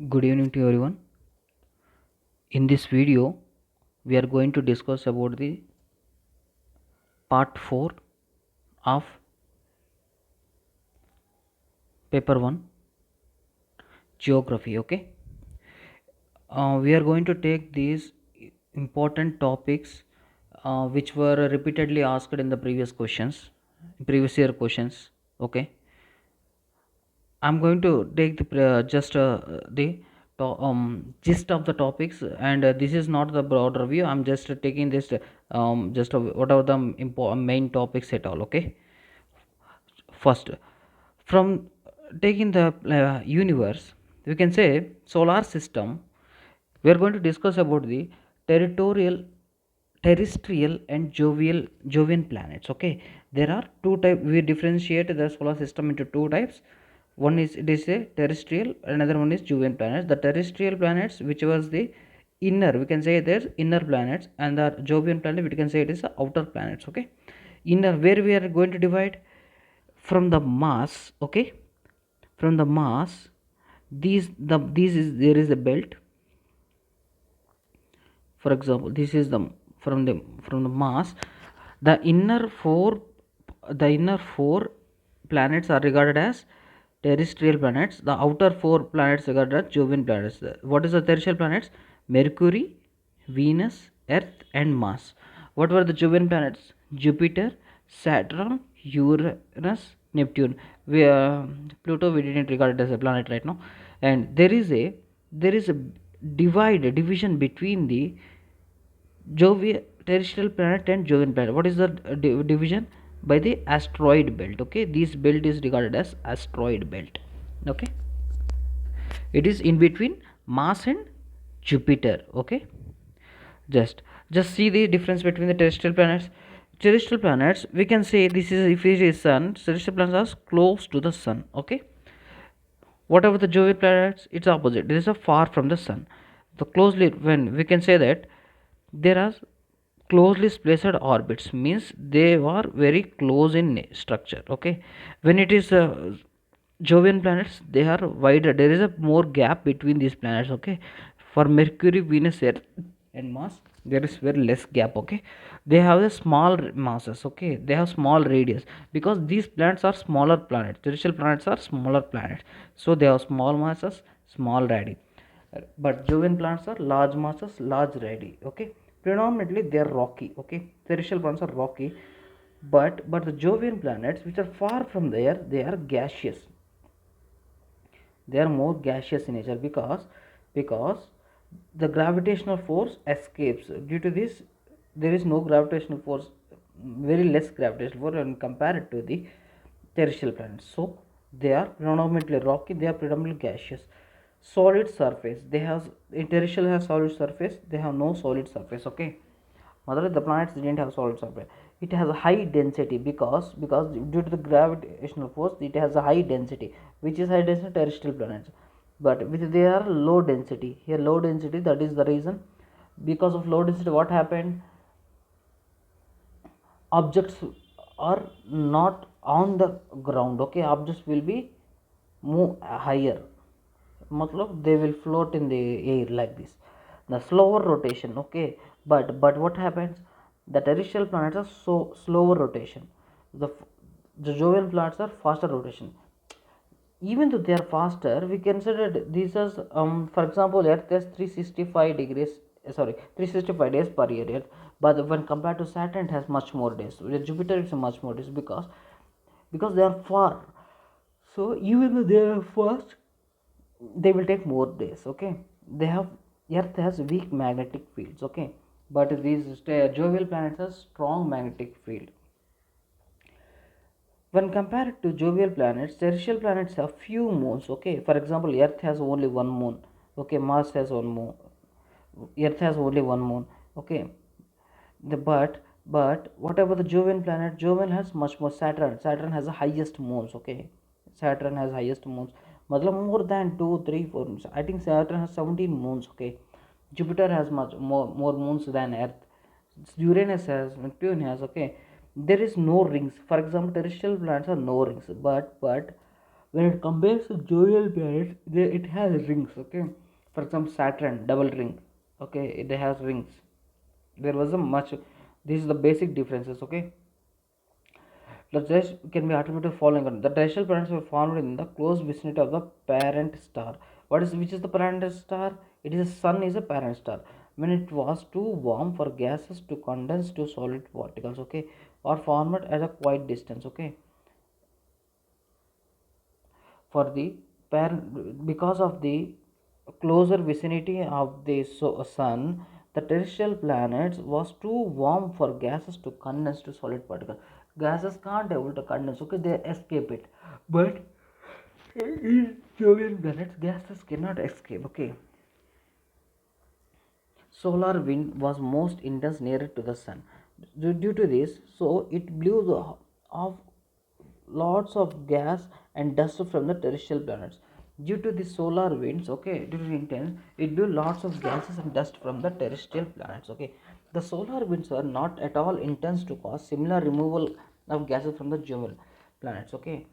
Good evening to everyone. In this video, we are going to discuss about the part 4 of paper 1 geography. Okay, we are going to take these important topics which were repeatedly asked in the previous year questions. Okay, I'm going to take the gist of the topics, and this is not the broad review. I'm just taking this what are the main topics at all. Okay, first, from taking the universe, we can say solar system. We are going to discuss about the territorial terrestrial and jovian planets. Okay, there are two types. We differentiate the solar system into two types. One is, it is a terrestrial, another one is jovian planets. The terrestrial planets, which was the inner, we can say there's inner planets, and the jovian planet, we can say it is the outer planets. Okay, inner, where we are going to divide from the mass. Okay, from the mass, these is, there is a belt. For example, this is the from the mass. The inner four the inner four planets are regarded as terrestrial planets. The outer four planets regarded as jovian planets. What is the terrestrial planets? Mercury, Venus, Earth, and Mars. What were the jovian planets? Jupiter, Saturn, Uranus, Neptune. Pluto we didn't regard it as a planet right now. And there is a division between the Jovian terrestrial planet and Jovian planet. What is the division? By the asteroid belt. Okay, this belt is regarded as asteroid belt. Okay, it is in between Mars and Jupiter. Okay, just see the difference between the terrestrial planets. Terrestrial planets, we can say, this is, if it is sun, terrestrial planets are close to the sun. Okay, whatever the Jovian planets, it's opposite. There is a far from the sun. The closely, when we can say that there are closely spaced orbits, means they are very close in structure. Okay, when it is Jovian planets, they are wider. There is a more gap between these planets. Okay, for Mercury, Venus, Earth, and Mars, there is very less gap. Okay, they have the small masses. Okay, they have small radius, because these planets are smaller planets. Terrestrial planets are smaller planets, so they have small masses, small radii. But Jovian planets are large masses, large radii. Okay, predominantly they are rocky. Okay, terrestrial planets are rocky, but the Jovian planets, which are far from there, they are gaseous. They are more gaseous in nature, because the gravitational force escapes. Due to this, there is no gravitational force, very less gravitational force when compared to the terrestrial planets. So they are predominantly rocky, they are predominantly gaseous. Solid surface, they have, in terrestrial has solid surface, they have no solid surface. Okay, mother, the planets didn't have solid surface. It has a high density, because due to the gravitational force, it has a high density. Which is high density? Terrestrial planets. But with they are low density, here low density, that is the reason. Because of low density, what happened? Objects are not on the ground. Okay, objects will be move higher, matlab they will float in the air like this. The slower rotation. Okay, but what happens? The terrestrial planets are so slower rotation. The jovian planets are faster rotation. Even though they are faster, we consider these as, for example, Earth has 365 degrees, sorry, 365 days per year. But when compared to Saturn, it has much more days. With Jupiter, it's much more days, because they are far. So even though they are fast, they will take more days. Okay, they have, Earth has weak magnetic fields. Okay, but these jovial planets have strong magnetic field. When compared to jovial planets, terrestrial planets have few moons. Okay, for example, Earth has only one moon. Okay, Mars has one moon. Earth has only one moon. Okay, but whatever the jovian planet, jovian has much more. Saturn has the highest moons. Okay, Saturn has highest moons, matlab more than 2 3 4 moons. I think Saturn has 17 moons. Okay, Jupiter has much more moons than Earth. Uranus has, Neptune has. Okay, there is no rings. For example, terrestrial planets are no rings, but When it compares to jovial planets, it has rings. Okay, for example, Saturn double ring. Okay, it has rings. There was a much. This is the basic differences. Okay, the rest can be attributed to following on. The terrestrial planets were formed in the close vicinity of the parent star. Which is the parent star? It is a sun is a parent star. When it was too warm for gases to condense to solid particles, okay, or formed at a quiet distance, okay. For the parent, because of the closer vicinity of the sun, the terrestrial planets was too warm for gases to condense to solid particles. Gases can't able to condense, okay, they escape it. But in Jovian planets, gases cannot escape, okay. Solar wind was most intense nearer to the sun. Due to this, so it blew off lots of gas and dust from the terrestrial planets. Due to the solar winds, okay, due to the intense, it blew lots of gases and dust from the terrestrial planets. Okay, the solar winds are not at all intense to cause similar removal of gases from the jovial planets. Okay,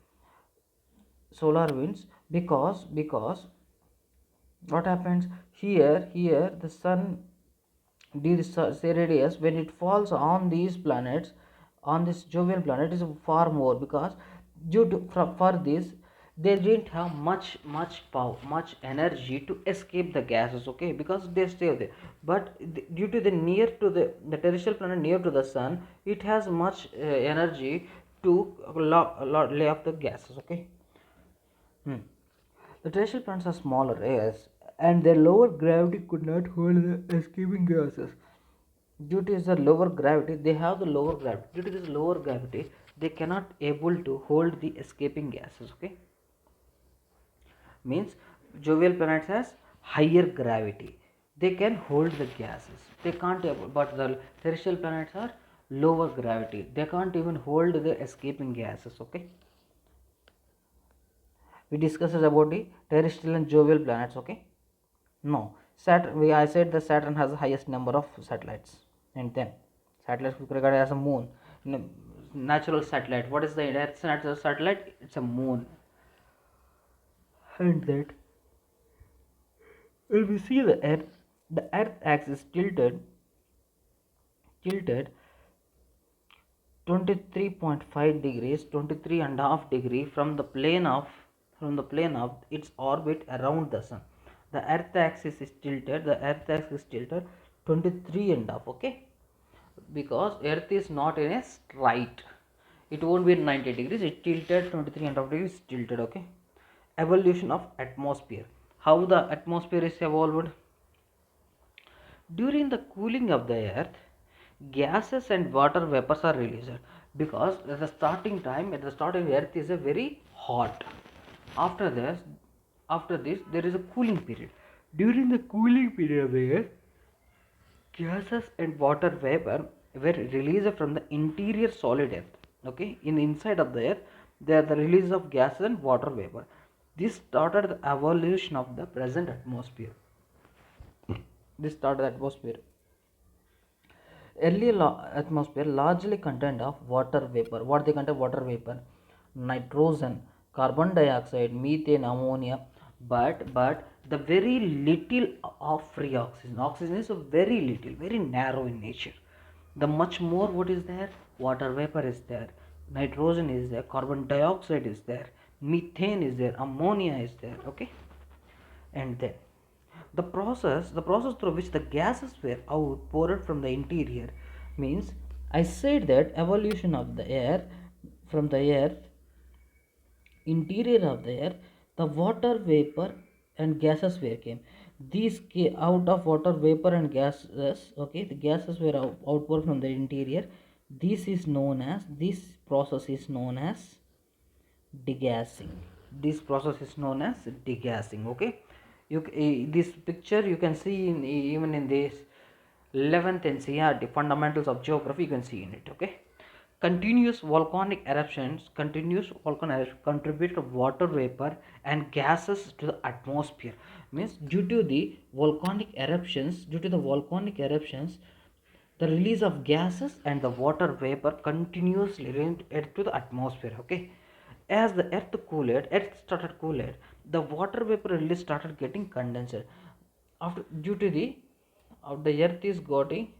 solar winds, because what happens here the sun, this radius, when it falls on these planets, on this jovial planet, is far more, because due to for this they didn't have much power, much energy to escape the gases, okay, because they stay there. But due to the near to the terrestrial planet near to the sun, it has much energy to lay off the gases, okay. The terrestrial planets are smaller, yes, and their lower gravity could not hold the escaping gases. Due to the lower gravity, they have the lower gravity. Due to this lower gravity, they cannot able to hold the escaping gases. Okay, means jovial planets has higher gravity. They can hold the gases. They can't able, but the terrestrial planets are lower gravity. They can't even hold the escaping gases. Okay. We discussed about the terrestrial and jovial planets. Okay. No, Saturn. I said the Saturn has the highest number of satellites, and then satellites regarded as a moon. Natural satellite. What is the Earth's natural satellite? It's a moon, and that when we see the Earth axis tilted 23.5 degrees, 23 and a half degree from the plane of its orbit around the sun. The Earth axis is tilted. The Earth axis is tilted 23 and a half. Okay, because Earth is not in a straight. It won't be 90 degrees. It tilted 23 and a half degrees. Tilted. Okay. Evolution of atmosphere. How the atmosphere is evolved? During the cooling of the earth, gases and water vapors are released, because at the starting time, at the starting earth is a very hot. After this, there is a cooling period. During the cooling period of the earth, gases and water vapor were released from the interior solid earth. Okay, in the inside of the earth, there the release of gases and water vapor. This started the evolution of the present atmosphere. This started the atmosphere. Early atmosphere largely contained of water vapor. What they contain? Water vapor, nitrogen, carbon dioxide, methane, ammonia, but the very little of free oxygen. Oxygen is a very little, very narrow in nature. The much more what is there? Water vapor is there, nitrogen is there, carbon dioxide is there, methane is there, ammonia is there. Okay, and then the process through which the gases were outpoured from the interior, means I said that evolution of the air from the earth, interior of the earth, the water vapor and gases were came. These came out of water vapor and gases. Okay, the gases were outpoured from the interior. This process is known as degassing. This process is known as degassing. Okay, this picture you can see in even in this 11th NCERT fundamentals of geography, you can see in it. Okay, continuous volcanic eruptions contribute to water vapor and gases to the atmosphere. Means due to the volcanic eruptions, the release of gases and the water vapor continuously into the atmosphere. Okay, As the earth started cooled, the water vapor release started getting condensed. After due to the earth is getting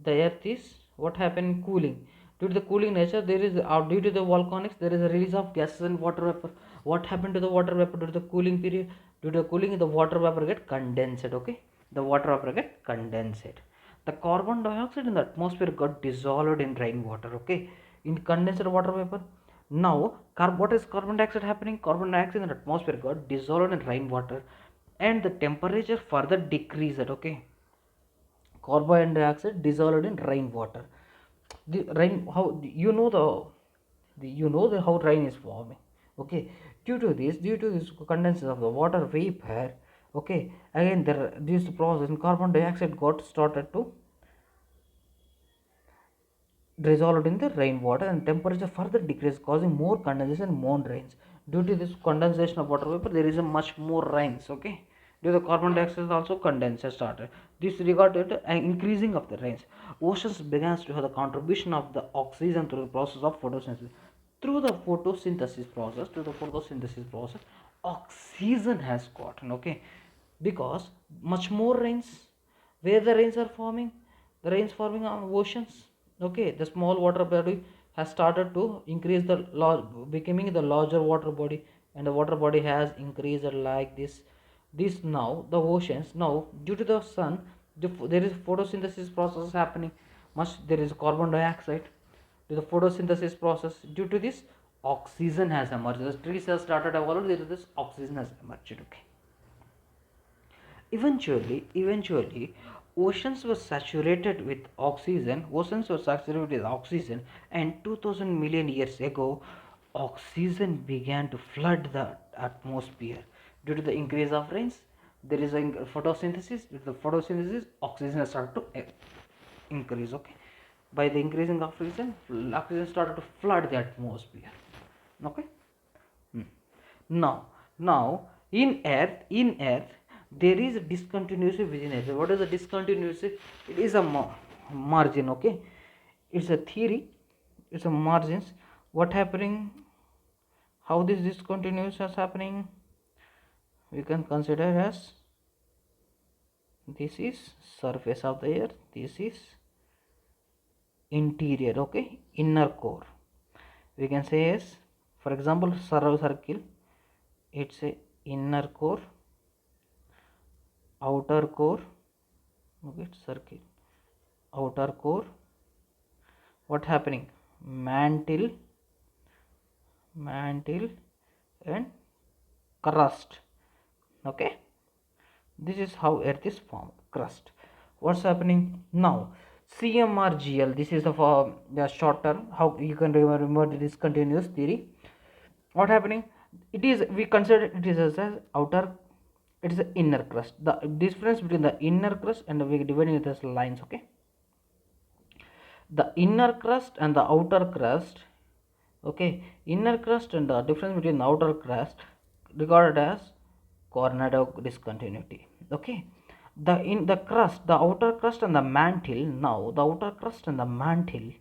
the earth is what happened cooling. Due to the cooling nature, there is due to the volcanics there is a release of gases and water vapor. What happened to the water vapor due to the cooling period? Due to the cooling, the water vapor get condensed. Okay, the water vapor get condensed. The carbon dioxide in the atmosphere got dissolved in rainwater. Okay, in condensed water vapor. Now what is carbon dioxide happening? Carbon dioxide in the atmosphere got dissolved in rainwater, and the temperature further decreased. Okay, carbon dioxide dissolved in rainwater. The rain, how you know the how rain is forming. Okay, due to this condensation of the water vapor. Okay, again there this process in carbon dioxide got started to dissolved in the rainwater, and temperature further decreased, causing more condensation, more rains. Due to this condensation of water vapor, there is a much more rains. Okay, due to the carbon dioxide also condensation started. This regarded an increasing of the rains. Oceans began to have the contribution of the oxygen through the process of photosynthesis. Through the photosynthesis process, oxygen has gotten. Okay, because much more rains. Where the rains are forming? The rains forming on oceans. Okay, the small water body has started to increase the becoming the larger water body, and the water body has increased like this now the oceans now due to the sun, there is photosynthesis process happening. Much there is carbon dioxide to the photosynthesis process. Due to this, oxygen has emerged. The trees have started evolving. There is this oxygen has emerged. Okay, eventually, oceans were saturated with oxygen. And 2000 million years ago, oxygen began to flood the atmosphere. Due to the increase of rains, there is a photosynthesis. Due to the photosynthesis, oxygen has started to increase. Okay, by the increasing oxygen started to flood the atmosphere. Okay. Now in earth there is a discontinuity within earth. What is the discontinuity? It is a margin. Okay, it's a theory, it's a margins. What happening? How this discontinuity is happening? We can consider as this is surface of the earth, this is interior. Okay, inner core. We can say as, for example, circle, it's a inner core, outer core. Okay, circle, outer core. What happening? Mantle and crust. Okay, this is how earth is formed, crust. What's happening now? CMRGL, this is the short term. How you can remember this continuous theory. What happening? It is, we consider it is as outer, it is the inner crust. The difference between the inner crust and we dividing it as lines. Okay, the inner crust and the outer crust. Okay, inner crust and the difference between the outer crust regarded as coronado discontinuity. Okay, the crust, the outer crust and the mantle. Now the outer crust and the mantle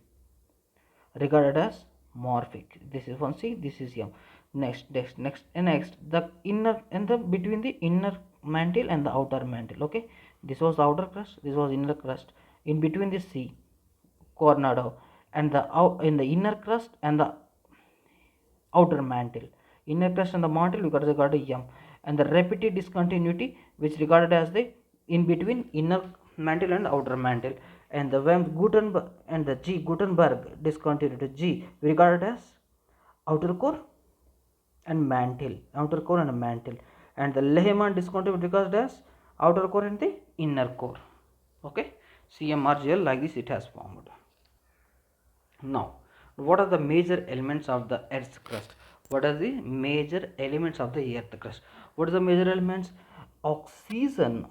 regarded as morphic. This is one C, this is M. Next, the inner and the between the inner mantle and the outer mantle. Okay, this was the outer crust, this was inner crust. In between the C, coronado, and the in the inner crust and the outer mantle. Inner crust and the mantle we got regarded M, and the repeated discontinuity which regarded as the in between inner mantle and outer mantle. And the when Gutenberg and the Gutenberg discontinuity G we regarded as outer core and mantle, and the Lehman discontinuity regarded as outer core and the inner core. Okay, CMRGL like this it has formed. Now, what are the major elements of the earth's crust? What are the major elements of the earth crust? What are the major elements? Oxygen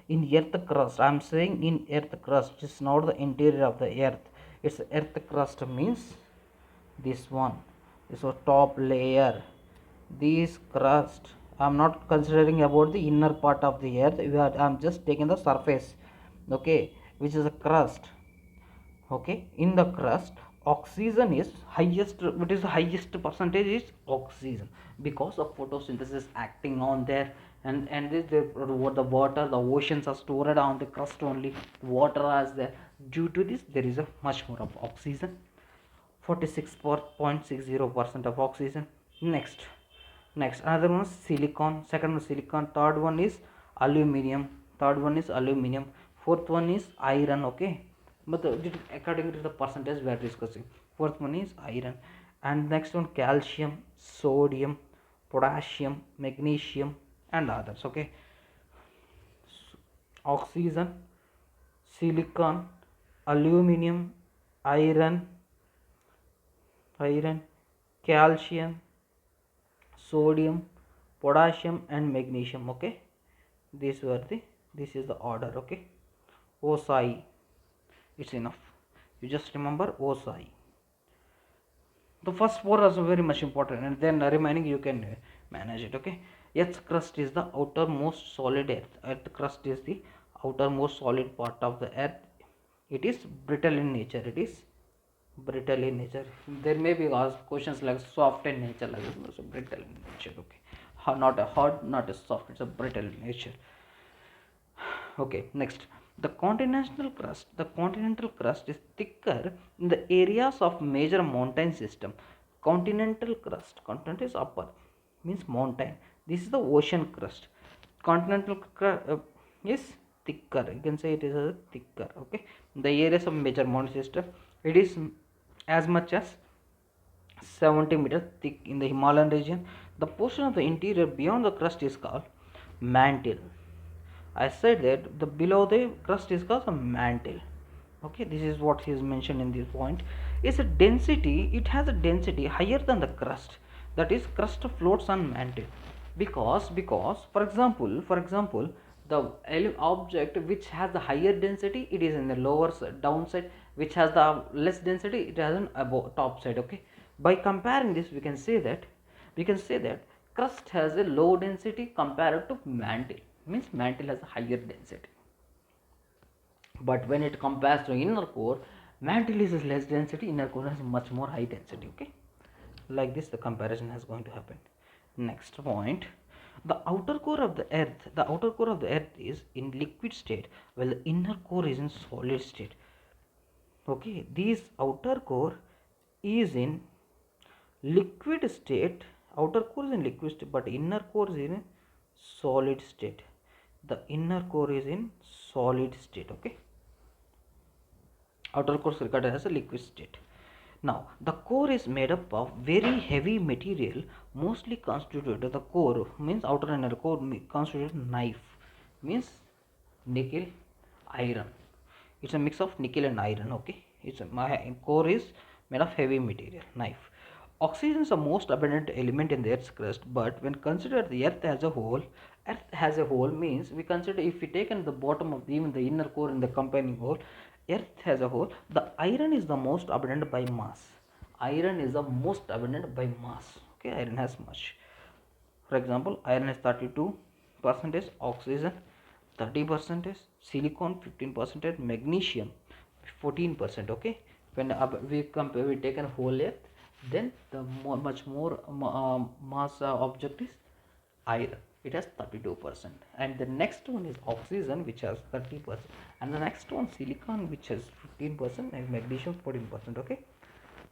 in earth crust. I am saying in earth crust, it's not the interior of the earth. It's earth crust means this one. This was top layer. This crust. I am not considering about the inner part of the earth. I am just taking the surface. Okay, which is a crust. Okay, in the crust Oxygen is highest. What is the highest percentage is oxygen, because of photosynthesis acting on there, and this the water, the oceans are stored on the crust only, water as there. Due to this there is a much more of oxygen, 46.60% of oxygen. Next another one is silicon, second one is silicon, third one is aluminum, fourth one is iron. Okay, but according to the percentage we are discussing, fourth one is iron, and next one calcium, sodium, potassium, magnesium, and others. Okay, oxygen, silicon, aluminum, iron, calcium, sodium, potassium, and magnesium. Okay, these were the, this is the order. Okay, OSI, it's enough, you just remember OSI. The first four are very much important, and then the remaining you can manage it. Okay, earth's crust is the outermost solid. Earth crust is the outermost solid part of the earth. It is brittle in nature. There may be asked questions like soft in nature, like this, so brittle in nature. Okay, not a hard, not a soft, it's a brittle in nature. Okay, next, the continental crust is thicker in the areas of major mountain system. Continent is upper, means mountain. This is the ocean crust. Continental crust is thicker, you can say it is a thicker. Okay, in the areas of major mountain system, it is as much as 70 meters thick in the Himalayan region. The portion of the interior beyond the crust is called mantle. I said that the below the crust is called a mantle. Okay, this is what is mentioned in this point. Is a density. It has a density higher than the crust. That is, crust floats on mantle. Because for example, the object which has the higher density, it is in the lower side, downside. Which has the less density, it has an above top side. Okay. By comparing this, we can say that crust has a low density compared to mantle, means mantle has a higher density. But when it compares to inner core, mantle is less density, inner core has much more high density. Okay, like this the comparison is going to happen. Next point, the outer core of the earth is in liquid state, while the inner core is in solid state. Okay, this outer core is in liquid state. Outer core is in liquid state, but inner core is in solid state. The inner core is in solid state. Okay, outer core is regarded as a liquid state. Now the core is made up of very heavy material, mostly constituted. The core means outer and inner core constituted knife, means nickel, iron. It's a mix of nickel and iron. Okay, my core is made of heavy material, knife. Oxygen is the most abundant element in the earth's crust, but when considered the earth as a whole means, we consider, if we take in the bottom of even the inner core and the combining whole, earth as a whole, the iron is the most abundant by mass. Okay, iron has much. For example, iron is 32 percentage, oxygen 30 percentage, silicon 15 percentage, magnesium 14%. Okay, when we take a whole earth, then the much more mass object is iron. It has 32%, and the next one is oxygen, which has 30%, and the next one silicon, which has 15%, and magnesium 14%. Okay,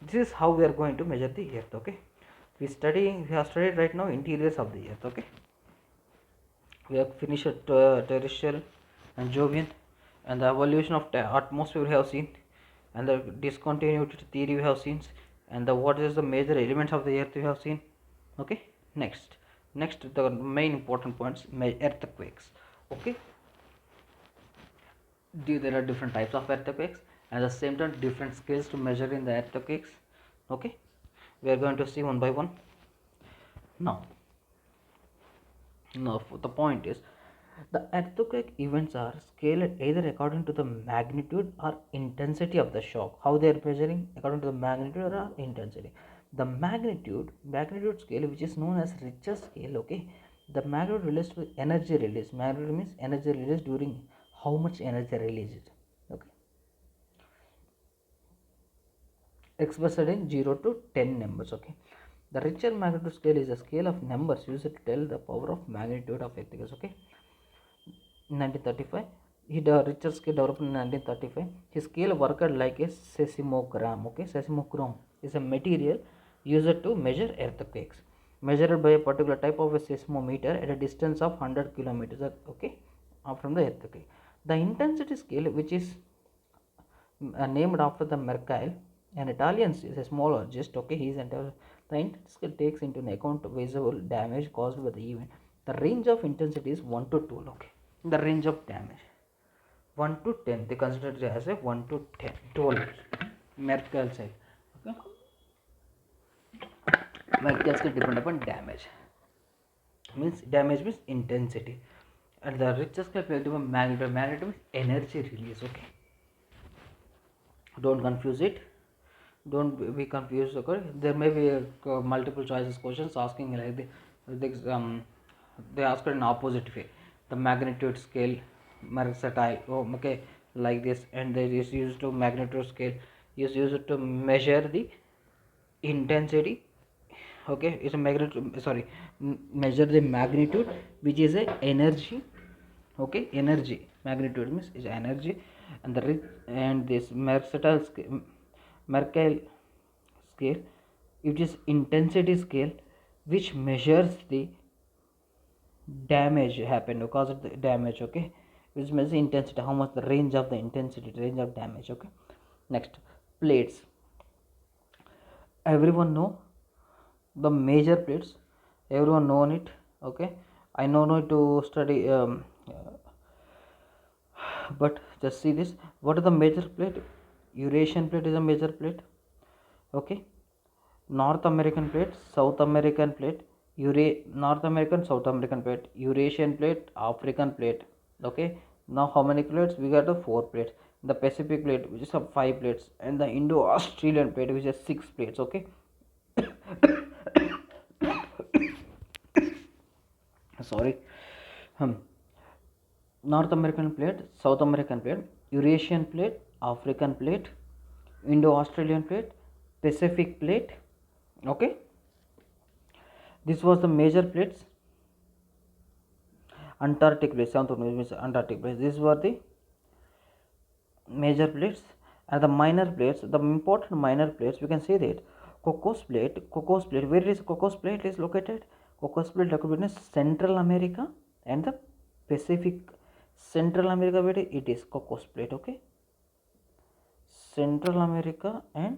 this is how we are going to measure the earth. Okay, we have studied right now interiors of the earth. Okay, we have finished terrestrial and Jovian, and the evolution of the atmosphere we have seen, and the discontinuity theory we have seen, and the what is the major elements of the earth we have seen. Okay, next the main important points, earthquakes. Okay, there are different types of earthquakes, and at the same time different scales to measure in the earthquakes. Okay, we are going to see one by one. now Now, the point is, the earthquake events are scaled either according to the magnitude or intensity of the shock. How they are measuring? According to the magnitude or intensity. The magnitude scale, which is known as Richter scale. Okay, the magnitude relates to energy release. Magnitude means energy release during how much energy released. Okay, expressed in 0 to 10 numbers. Okay, the Richter magnitude scale is a scale of numbers used to tell the power of magnitude of earthquakes. Okay, in 1935 Richter scale developed in 1935. His scale worked like a seismogram. Okay, seismogram is a material used to measure earthquakes, measured by a particular type of a seismometer at a distance of 100 kilometers. Okay, from the earthquake. The intensity scale, which is named after the Mercalli, an Italian seismologist. Okay, he is the intensity scale takes into account visible damage caused by the event. The range of intensity is 1 to 12. Okay, the range of damage 1 to 10, they consider it as a 1 to 10, 12 Mercalli scale. Okay, Mercalli scale depend upon damage, means damage means intensity, and the Richter scale depend upon magnitude. Magnitude means energy release. Okay, don't confuse it, don't be confused. Okay, there may be multiple choices questions asking like they ask it in opposite way. The magnitude scale versatile, okay, like this, and there is used to magnitude scale is used to measure the intensity. Okay, it's a magnitude, sorry, measure the magnitude, which is a energy. Okay, energy magnitude means is energy, and and this Mercalli scale, Mercalli scale, it is intensity scale, which measures the damage happened because of the damage. Okay, which measures the intensity, how much the range of the intensity, range of damage. Okay, next, plates. Everyone know the major plates, everyone known it. Okay, I know not to study but just see this. What is the major plate? Eurasian plate is a major plate. Okay, North American plate, South American plate, North American, South American plate, Eurasian plate, African plate. Okay, now how many plates? We got the 4 plates. The Pacific plate, which is a 5 plates, and the Indo-Australian plate, which is 6 plates. Okay, sorry. North American plate, South American plate, Eurasian plate, African plate, Indo-Australian plate, Pacific plate. Okay, this was the major plates. Antarctic plate, seventh means Antarctic plates. These were the major plates, and the minor plates, the important minor plates. We can say that Cocos plate. Cocos plate. Where is Cocos plate is located? Cocos plate located in Central America and the Pacific. Central America, where it is Cocos plate. Okay, Central America and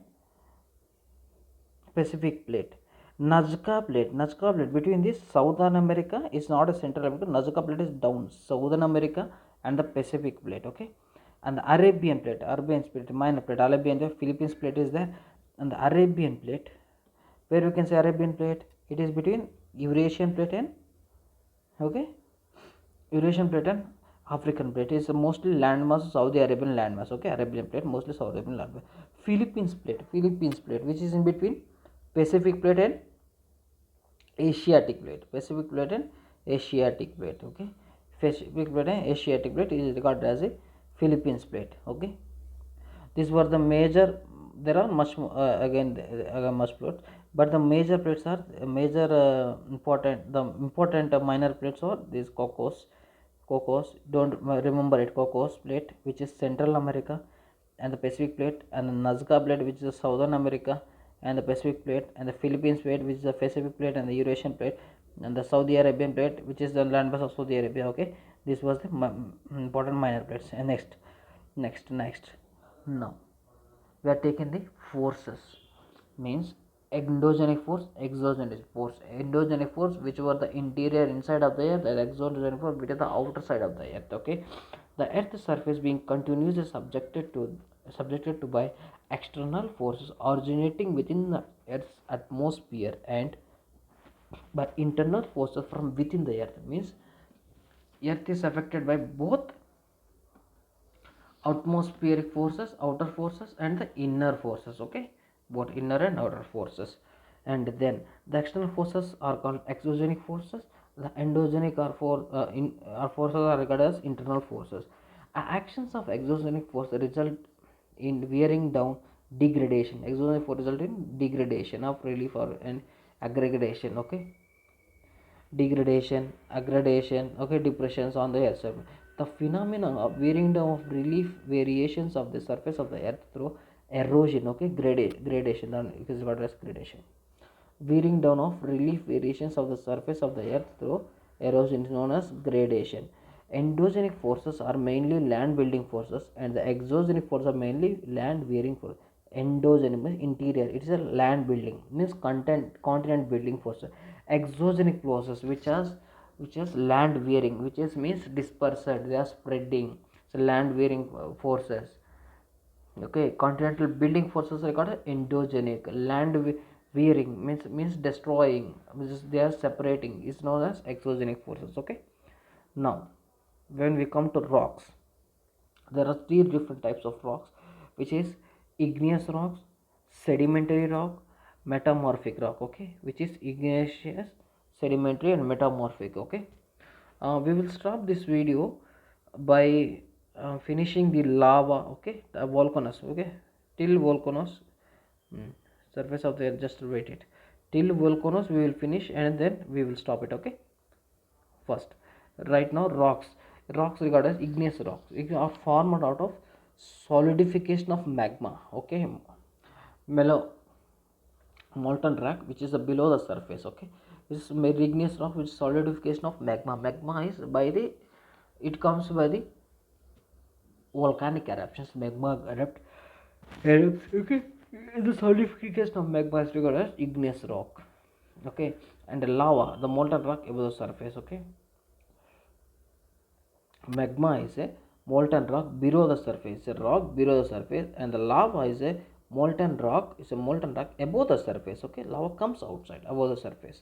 Pacific plate. Nazca plate. Nazca plate between this Southern America is not a Central America. Nazca plate is down Southern America and the Pacific plate. Okay, and the Arabian plate. Arabian plate, minor plate. Arabian, the Philippines plate is there, and the Arabian plate. Where we can say Arabian plate? It is between Eurasian plate and, okay, Eurasian plate and African plate is mostly landmass, Saudi Arabian landmass. Okay, Arabian plate mostly Saudi Arabian landmass. Philippines plate. Philippines plate, which is in between Pacific plate and Asiatic plate. Pacific plate and Asiatic plate. Okay, Pacific plate and Asiatic plate is regarded as a Philippines plate. Okay, these were the major. There are much much plates, but the major plates are major important. The important minor plates are these Cocos. Don't remember it. Cocos plate, which is Central America, and the Pacific plate, and the Nazca plate, which is Southern America, and the Pacific plate, and the Philippines plate, which is the Pacific plate, and the Eurasian plate, and the Saudi Arabian plate, which is the landmass of Saudi Arabia. Okay, this was the important minor plates. And next. Now we are taking the forces, means endogenic force, exogenic force. Endogenic force, which were the interior inside of the earth, and exogenic force, which is the outer side of the earth. Okay, the earth's surface being continuously subjected to by external forces originating within the earth's atmosphere and by internal forces from within the earth, means earth is affected by both atmospheric forces, outer forces, and the inner forces. Okay, both inner and outer forces. And then the external forces are called exogenic forces. The endogenic are forces are regarded as internal forces. Actions of exogenic force result in wearing down degradation. Exogenous force result in degradation of relief or an aggregation. Okay, degradation, aggradation, okay, depressions on the earth surface. The phenomenon of wearing down of relief variations of the surface of the earth through erosion, okay, gradation, then it is what as gradation. Wearing down of relief variations of the surface of the earth through erosion is known as gradation. Endogenic forces are mainly land building forces, and the exogenic forces are mainly land wearing forces. Endogenic means interior, it is a land building, means continent building force. Exogenic forces which has land wearing, which is means dispersed, they are spreading. So land wearing forces, okay. Continental building forces are called endogenic. Land wearing means destroying, means they are separating, is known as exogenic forces, okay. Now when we come to rocks, there are three different types of rocks, which is igneous rocks, sedimentary rock, metamorphic rock, okay, which is igneous, sedimentary and metamorphic, okay. We will stop this video by finishing the lava, okay, the volcanoes, okay, till volcanoes, surface of the earth, just wait it till volcanoes we will finish, and then we will stop it, okay. First, right now, rocks regarded as igneous rocks are formed out of solidification of magma, okay. Mellow molten rock which is below the surface, okay. This is igneous rock which is solidification of magma is by the, it comes by the volcanic eruptions. Magma erupts, okay. The solidification of magma is regarded as igneous rock, okay. And the lava, the molten rock above the surface, okay. Magma is a molten rock below the surface, a rock below the surface, and the lava is a molten rock, is a molten rock above the surface, okay. Lava comes outside above the surface.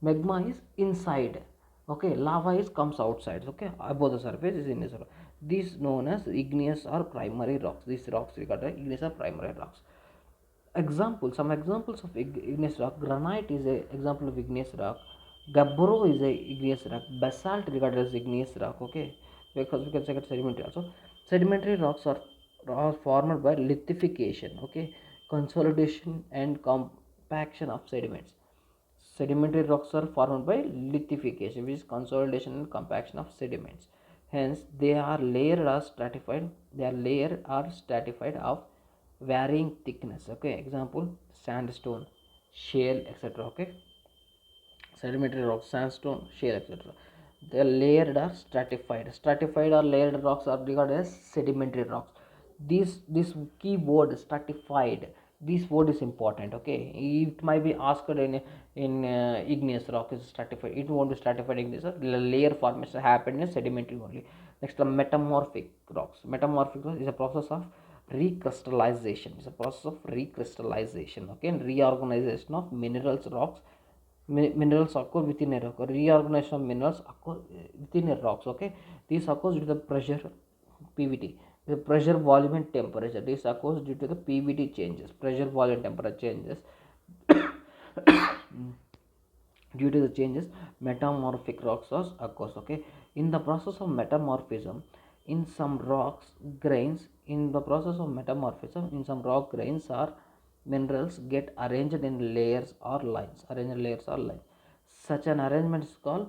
Magma is inside, okay. Lava is comes outside, okay. Above the surface is in this. These known as igneous or primary rocks. These rocks regarded as igneous or primary rocks. Some examples of igneous rock: granite is a example of igneous rock, gabbro is a igneous rock, basalt regarded as igneous rock, okay. Because we can say that sedimentary also. Sedimentary rocks are formed by lithification, okay, consolidation and compaction of sediments. Sedimentary rocks are formed by lithification, which is consolidation and compaction of sediments. Hence, they are layered or stratified. They are layered or stratified of varying thickness. Okay, example: sandstone, shale, etc. Okay, sedimentary rocks, sandstone, shale, etc. They are layered or stratified. Stratified or layered rocks are regarded as sedimentary rocks. This key word stratified. This word is important. Okay, it might be asked in igneous rock is stratified. It won't be stratified igneous. Layer formation happen in sedimentary only. Next, the metamorphic rocks. Metamorphic rocks is a process of recrystallization. It's a process of recrystallization. Okay, and reorganization of minerals, rocks. Minerals occur within a rock. Reorganization of minerals occur within a rocks, okay. This occurs due to the pressure, pvt, the pressure, volume and temperature. This occurs due to the pvt changes, pressure, volume, temperature changes. Due to the changes, metamorphic rocks occurs, okay. In the process of metamorphism, in some rocks grains, in the process of metamorphism, in some rock grains or minerals get arranged in layers or lines, such an arrangement is called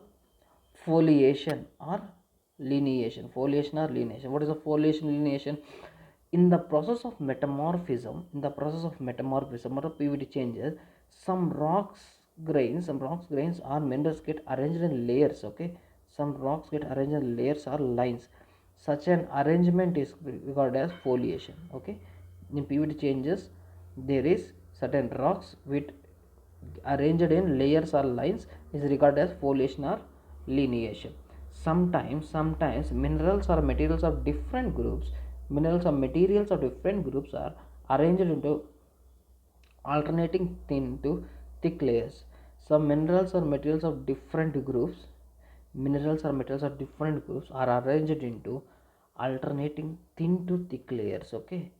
foliation or lineation. What is a foliation, lineation? In the process of metamorphism, or pvt changes, some rocks grains or minerals get arranged in layers, okay. Some rocks get arranged in layers or lines. Such an arrangement is regarded as foliation, okay. In pvt changes, there is certain rocks with arranged in layers or lines is regarded as foliation or lineation. Sometimes minerals or materials of different groups are arranged into alternating thin to thick layers. Some minerals or materials of different groups are arranged into alternating thin to thick layers, okay.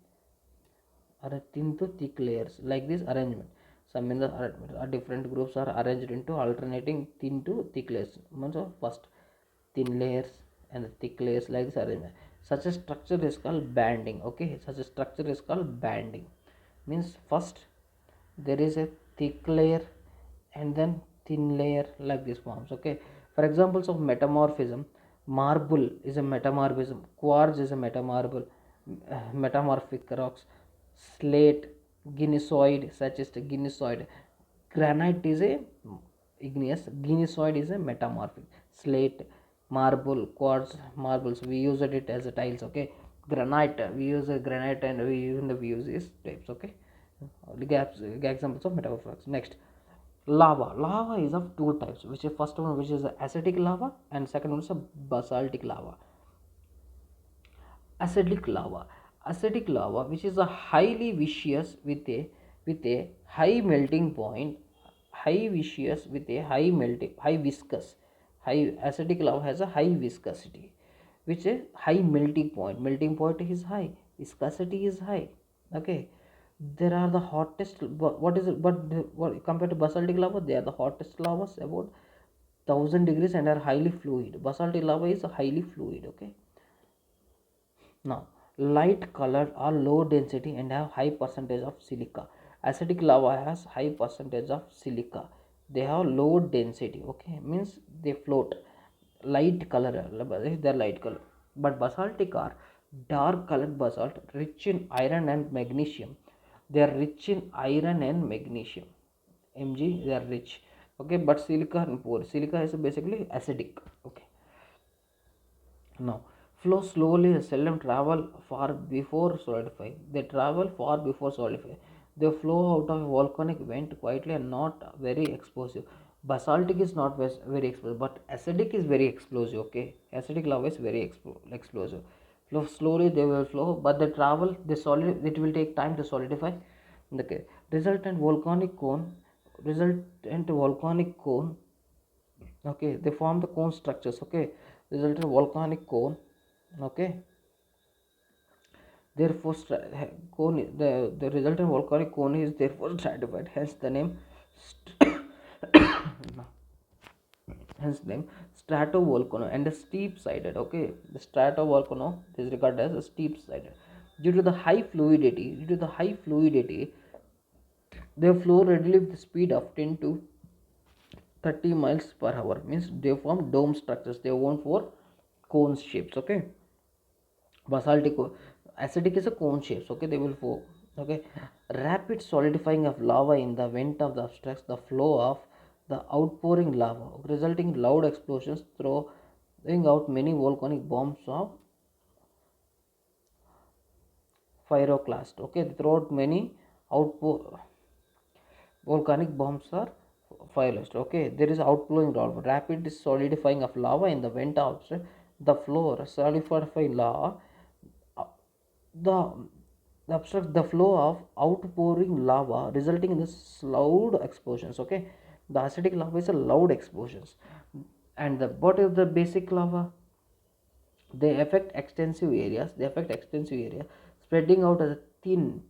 Are thin to thick layers, like this arrangement. Some minerals are different groups are arranged into alternating thin to thick layers. So first thin layers and the thick layers, like this arrangement. Such a structure is called banding. Okay, such a structure is called banding. Means first there is a thick layer and then thin layer, like this forms. Okay, for examples of metamorphism, marble is a metamorphism, quartz is a metamorphic rocks, slate, gneisoid, such as the gneisoid, granite is a igneous, gneisoid is a metamorphic, slate, marble, quartz, marbles we use it as a tiles. Okay, granite we use a granite and we even the use is types. Okay, examples of metamorphics. Next, lava is of two types, which is first one which is acidic lava and second one is a basaltic lava. Acidic lava which is a highly viscous with a high melting point, high viscous with a high viscous, high acidic lava has a high viscosity, which is high melting point is high, viscosity is high. Okay, there are the hottest, what is it, what compared to basaltic lava, they are the hottest lavas about 1000 degrees and are highly fluid. Basaltic lava is highly fluid. Okay, now, light colored are low density and have high percentage of silica. Acidic lava has high percentage of silica. They have low density. Okay, means they float. Light color, they are light color. But basaltic are dark colored basalt, rich in iron and magnesium. They are rich in iron and magnesium. Mg, they are rich. Okay, but silica and poor. Silica is basically acidic. Okay. Now, flow slowly, seldom travel far before solidifying. They travel far before solidifying. They flow out of a volcanic vent quietly and not very explosive. Basaltic is not very explosive, but acidic is very explosive. Okay, acidic lava is very explosive. Flow slowly, they will flow, but they travel. They solid. It will take time to solidify. Okay, resultant volcanic cone. Resultant volcanic cone. Okay, they form the cone structures. Okay, resultant volcanic cone. Okay, therefore the resultant volcanic cone is therefore stratified, hence the name hence name stratovolcano and a steep sided. Okay, the stratovolcano is regarded as a steep sided due to the high fluidity they flow readily with the speed of 10 to 30 miles per hour. Means they form dome structures, they won't for cone shapes. Okay, basaltic acidic is a cone shapes. Okay, they will form. Okay, rapid solidifying of lava in the vent of the obstructs the flow of the outpouring lava, resulting in loud explosions throwing out many volcanic bombs of pyroclast. Okay, they throw out many outpour volcanic bombs are fireless. Okay, there is outflowing lava, rapid solidifying of lava in the vent of the floor solidifying lava, the obstruct the flow of outpouring lava, resulting in this loud explosions. Okay, the acidic lava is a loud explosions, and the what is the basic lava, they affect extensive area, spreading out as a thin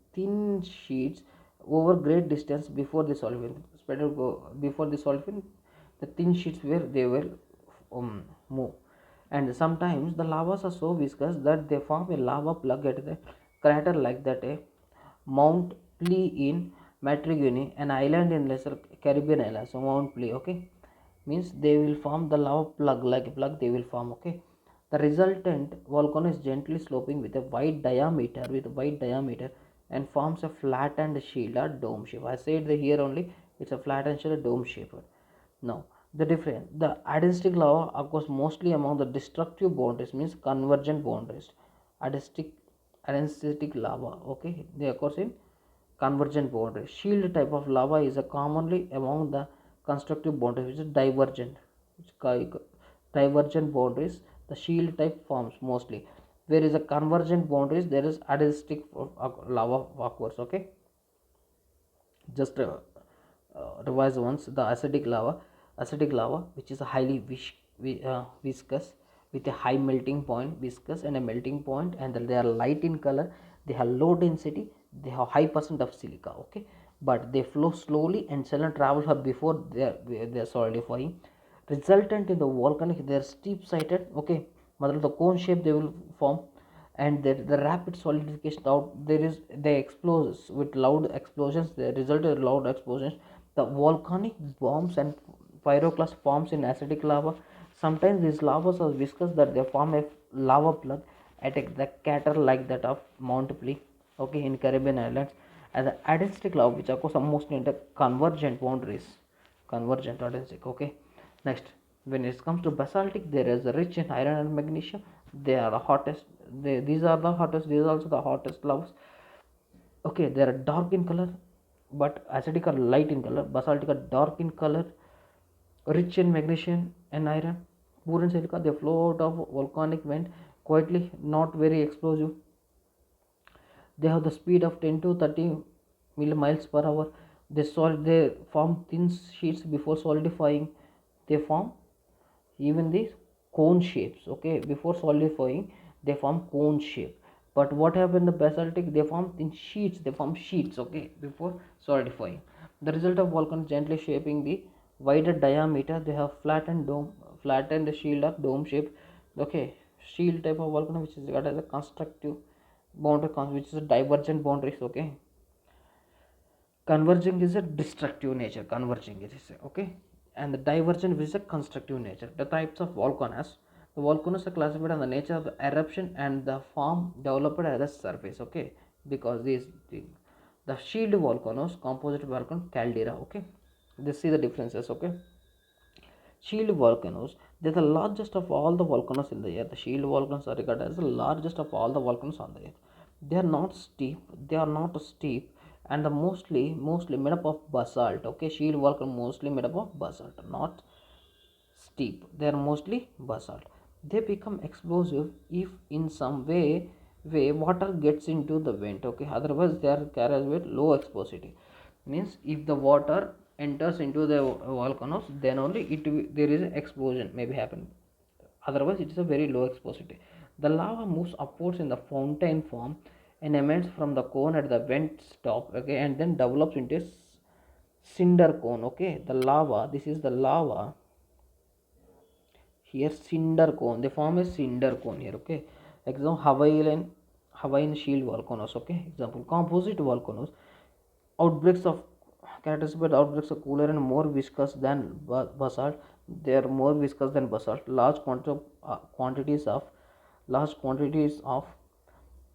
sheets over great distance before the solvent spread out before the solvent, the thin sheets where they will move. And sometimes the lavas are so viscous that they form a lava plug at the crater, like that a Mount Plea in Matriguni, an island in Lesser Caribbean island. So Mount Plea. Okay, means they will form the lava plug, like a plug they will form. Okay, the resultant volcano is gently sloping with a wide diameter and forms a flattened shield or dome shape. I said the here only it's a flattened shield, dome shape. Now the difference, the adenstic lava occurs mostly among the destructive boundaries, means convergent boundaries. Adenstic adensitic lava. Okay, they occurs in convergent boundaries. Shield type of lava is a commonly among the constructive boundaries, which is divergent boundaries. The shield type forms mostly. There is a convergent boundaries. There is adenstic lava occurs. Okay, just revise once. The acidic lava which is a highly viscous with a high melting point, viscous and a melting point, and they are light in color, they have low density, they have high percent of silica. Okay, but they flow slowly and seldom travel for before they are solidifying, resultant in the volcanic, they are steep sided. Okay, मतलब the cone shape they will form, and the rapid solidification out there is they explode with loud explosions, they result in loud explosions. The volcanic bombs and pyroclast forms in acidic lava. Sometimes these lavas are viscous that they form a lava plug at the crater like that of Mount Plee, okay, in Caribbean islands. And the adensitic lava which occurs mostly in the convergent boundaries, convergent adensic, okay. Next, when it comes to basaltic, there is a rich in iron and magnesium. They are the hottest. These are the hottest. These are also the hottest lavas. Okay, they are dark in color, but acidic are light in color. Basaltic are dark in color, rich in magnesium and iron. Poor in silica, they flow out of volcanic vent quietly, not very explosive. They have the speed of 10 to 30 miles per hour. They form thin sheets before solidifying. They form even these cone shapes, okay. Before solidifying they form cone shape, but what happened in the basaltic, they form in sheets, they form sheets, okay, before solidifying. The result of volcano gently shaping the wider diameter, they have flattened shield or dome shape, okay. Shield type of volcano which is regarded as a constructive boundary which is a divergent boundaries, okay. Converging is a destructive nature, converging it is okay, and the divergent is a constructive nature. The types of volcanoes, the volcanoes are classified on the nature of the eruption and the form developed at the surface, okay. Because the shield volcanoes, composite volcano, caldera, okay. They see the differences, okay. Shield volcanoes, they're the largest of all the volcanoes in the earth. The shield volcanoes are regarded as the largest of all the volcanoes on the earth. They are not steep. They are not steep, and the mostly made up of basalt. Okay, shield volcano mostly made up of basalt, not steep. They are mostly basalt. They become explosive if in some way water gets into the vent. Okay, otherwise they are carried with low explosivity. Means if the water enters into the volcanoes, then only there is an explosion maybe happen. Otherwise it is a very low explosivity. The lava moves upwards in the fountain form and emanates from the cone at the vent stop, okay, and then develops into a cinder cone, okay. The lava, this is the lava here, cinder cone, they form a cinder cone here, okay. Example, Hawaiian shield volcanoes, okay. Example, composite volcanoes, outbreaks of characteristic by outbreaks are cooler and more viscous than basalt. They are more viscous than basalt. Large quantities of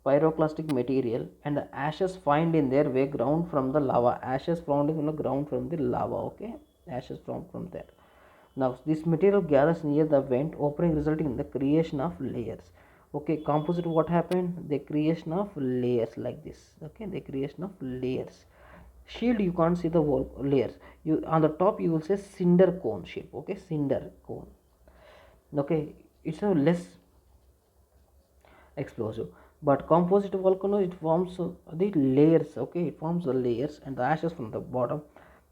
pyroclastic material and the ashes find in their way ground from the lava. Ashes found in the ground from the lava, okay. Ashes found from there. Now this material gathers near the vent opening, resulting in the creation of layers, okay. Composite, what happened, the creation of layers like this, okay. The creation of layers. Shield, you can't see the wall layers, you on the top you will say cinder cone shape, okay. Cinder cone, okay. It's a less explosive, but composite volcano, it forms the layers, okay. It forms the layers and the ashes from the bottom.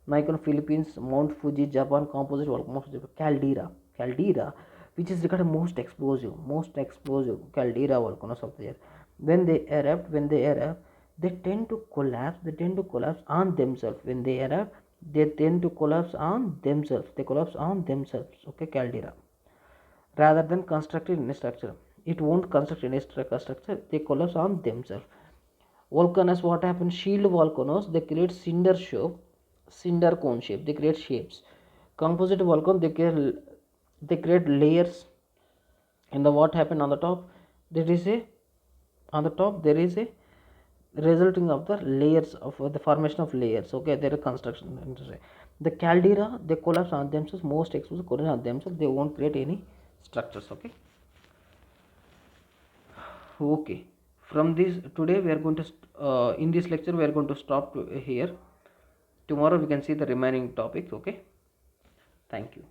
Nikon, Philippines, Mount Fuji, Japan, composite volcano, caldera, which is regarded most explosive caldera volcanoes of the earth. When they erupt, they tend to collapse on themselves. When they erupt, they tend to collapse on themselves. They collapse on themselves, okay. Caldera, rather than constructed in a structure. It won't construct any structure, they collapse on themselves. Volcanoes, what happens? Shield volcanoes, they create cinder cone shape, they create shapes. Composite volcano, they create layers. And the what happened on the top? There is a resulting of the layers of the formation of layers, okay. There is construction. The caldera, they collapse on themselves, most exposed collapse on themselves, they won't create any structures, okay. Okay, from this today we are going to in this lecture we are going to stop here. Tomorrow we can see the remaining topics, okay. Thank you.